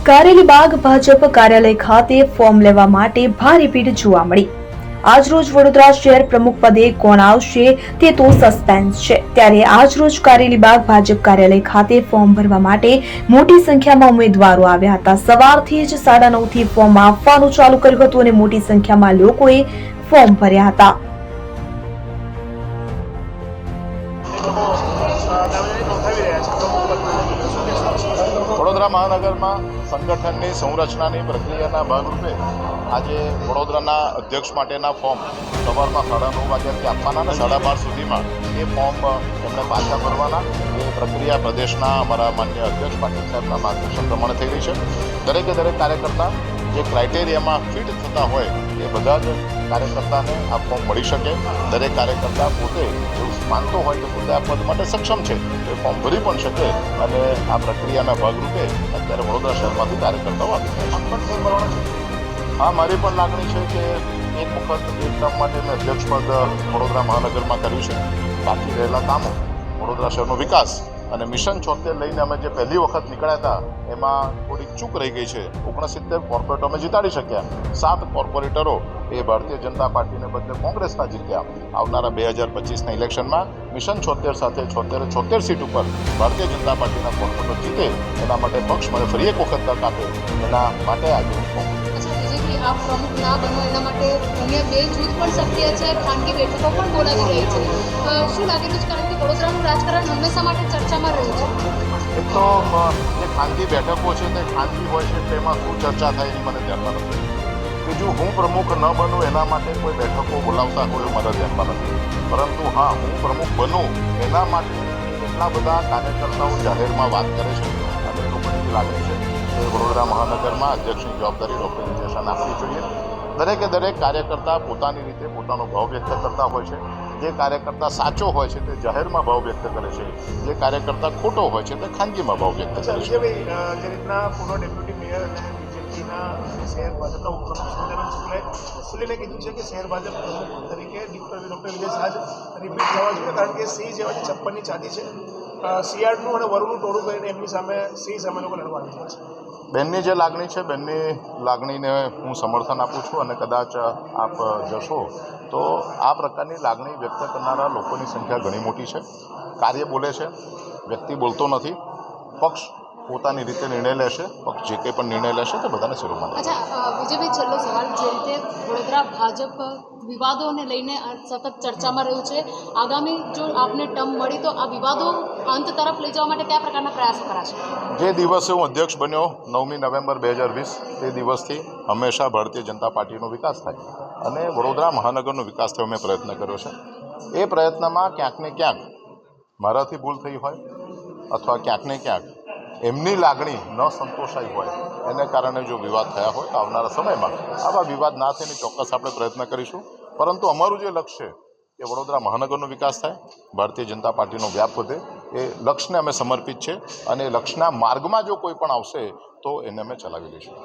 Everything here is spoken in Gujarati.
કારેલીબાગ ભાજપ કાર્યાલય ખાતે ફોર્મ લેવા માટે ભારે ભીડ જોવા મળી। આજરોજ વડોદરા શહેર પ્રમુખ પદે કોણ આવશે તે તો સસ્પેન્સ છે। ત્યારે આજરોજ કારેલીબાગ ભાજપ કાર્યાલય ખાતે ફોર્મ ભરવા માટે મોટી સંખ્યામાં ઉમેદવારો આવ્યા હતા। સવારથી જ 9:30 થી ફોર્મ આપવાનું ચાલુ કર્યું હતું અને મોટી સંખ્યામાં લોકોએ ફોર્મ ભર્યા હતા। વડોદરા મહાનગરમાં સંગઠનની સંરચનાની પ્રક્રિયાના ભાગરૂપે આજે વડોદરાના અધ્યક્ષ માટેના ફોર્મ સવારમાં 9:30 વાગ્યાથી આપવાના અને 12:30 સુધીમાં એ ફોર્મ એમણે પાછા ભરવાના એ પ્રક્રિયા પ્રદેશના અમારા માન્ય અધ્યક્ષ પાટીલ સાહેબના માર્ગદર્શન પ્રમાણે થઈ રહી છે। દરેકે દરેક કાર્યકર્તા જે ક્રાઇટેરિયામાં ફિટ થતા હોય એ બધા જ કાર્યકર્તાને આ ફોર્મ મળી શકે। દરેક કાર્યકર્તા પોતે એવું માનતો હોય કે પોતે આ પદ માટે સક્ષમ છે એ ફોર્મ ભરી પણ શકે અને આ પ્રક્રિયાના ભાગરૂપે અત્યારે વડોદરા શહેરમાંથી કાર્યકર્તાઓ આવી રહ્યા છે। હા, મારી પણ લાગણી છે કે એક વખત એક ટર્મ માટે મેં અધ્યક્ષ પદ વડોદરા મહાનગરમાં કર્યું છે। બાકી રહેલા કામો વડોદરા શહેરનો વિકાસ અને મિશન 76 લઈને અમે જે પહેલી વખત નીકળ્યા હતા એમાં થોડીક ચૂક રહી ગઈ છે। 69 કોર્પોરેટરો અમે જીતાડી શક્યા, 7 કોર્પોરેટરો એ ભારતીય જનતા પાર્ટીને બદલે કોંગ્રેસના જીત્યા। આવનારા 2025ના ઇલેક્શનમાં મિશન 76 સાથે 76 સીટ ઉપર ભારતીય જનતા પાર્ટીના કોર્પોરેટર જીતે એના માટે પક્ષ મને ફરી એક વખત તક આપે એના માટે આજે आप प्रमुख ना बनो एना माटे अन्य બે જૂથ પણ સક્રિય છે, ખાનગી બેઠકો પણ બોલાવી રહી છે। શું લાગી રહ્યું છે, કારણ કે વડોદરાનું રાજકારણ હંમેશા માટે ચર્ચામાં રહ્યું છે? એક તો જે ખાનગી બેઠકો છે તે ખાનગી હોય છે તેમાં શું ચર્ચા થાય એની મને ધ્યાનમાં નથી। બીજું હું પ્રમુખ ન બનું એના માટે કોઈ બેઠકો બોલાવતા હોય એવું મને ધ્યાનમાં નથી, પરંતુ હા, હું પ્રમુખ બનું એના માટે એટલા બધા કાર્યકર્તાઓ જાહેરમાં વાત કરે છે અને એ લોકોની લાગણી છે કે વડોદરા મહાનગરમાં અધ્યક્ષની જવાબદારી ડૉક્ટર નિતેશાને આપવી જોઈએ। દરેકે દરેક કાર્યકર્તા પોતાની રીતે પોતાનો ભાવ વ્યક્ત કરતા હોય છે। જે કાર્યકર્તા સાચો હોય છે તે જાહેરમાં ભાવ વ્યક્ત કરે છે, જે કાર્યકર્તા ખોટો હોય છે તે ખાનગીમાં ભાવ વ્યક્ત કરે છે। જે રીતના પૂર્વ ડેપ્યુટી મેયર અને બીજેપીના શહેર ભાજપના ઉપપ્રમુખ સુલેને કીધું છે કે શહેર ભાજપ પ્રમુખ તરીકે ડૉક્ટર વિજય શાહ રિપીટ થવા જોઈએ, કારણ કે સિંહ જેવા 56ની ચાદી છે। સિયાળનું અને વરુણનું ટોળું કરીને એમની સામે સિંહ સામે લોકો લડવા આવી રહ્યા છે। બેનની જે લાગણી છે, બેનની લાગણીને હું સમર્થન આપું છું અને કદાચ આપ જશો તો આ પ્રકારની લાગણી વ્યક્ત કરનારા લોકોની સંખ્યા ઘણી મોટી છે। કાર્ય બોલે છે, વ્યક્તિ બોલતો નથી। પક્ષ પોતાની રીતે નિર્ણય લેશે, પક્ષ જે કંઈ પણ નિર્ણય લેશે તે બધાને શરૂમાં લેશે। અચ્છા, વિજયભાઈ, છેલ્લો સવાલ, જે રીતે વડોદરા ભાજપ વિવાદોને લઈને સતત ચર્ચામાં રહ્યું છે, આગામી જો આપને ટર્મ મળી તો આ વિવાદો અંત તરફ લઈ જવા માટે કયા પ્રકારના પ્રયાસો કરાશે? જે દિવસે હું અધ્યક્ષ બન્યો 9મી નવેમ્બર 2020 તે દિવસથી હંમેશા ભારતીય જનતા પાર્ટીનો વિકાસ થાય અને વડોદરા મહાનગરનો વિકાસ થયો મેં પ્રયત્ન કર્યો છે। એ પ્રયત્નમાં ક્યાંક ને ક્યાંક મારાથી ભૂલ થઈ હોય અથવા ક્યાંક ને ક્યાંક એમની લાગણી ન સંતોષાઈ હોય એને કારણે જો વિવાદ થયા હોય તો આવનારા સમયમાં આવા વિવાદ ના થાય ચોક્કસ આપણે પ્રયત્ન કરીશું। પરંતુ અમારું જે લક્ષ્ય છે કે વડોદરા મહાનગરનો વિકાસ થાય, ભારતીય જનતા પાર્ટીનો વ્યાપ વધે, એ લક્ષ્યને અમે સમર્પિત છે અને લક્ષ્યના માર્ગમાં જો કોઈ પણ આવશે તો એને અમે ચલાવી લઈશું।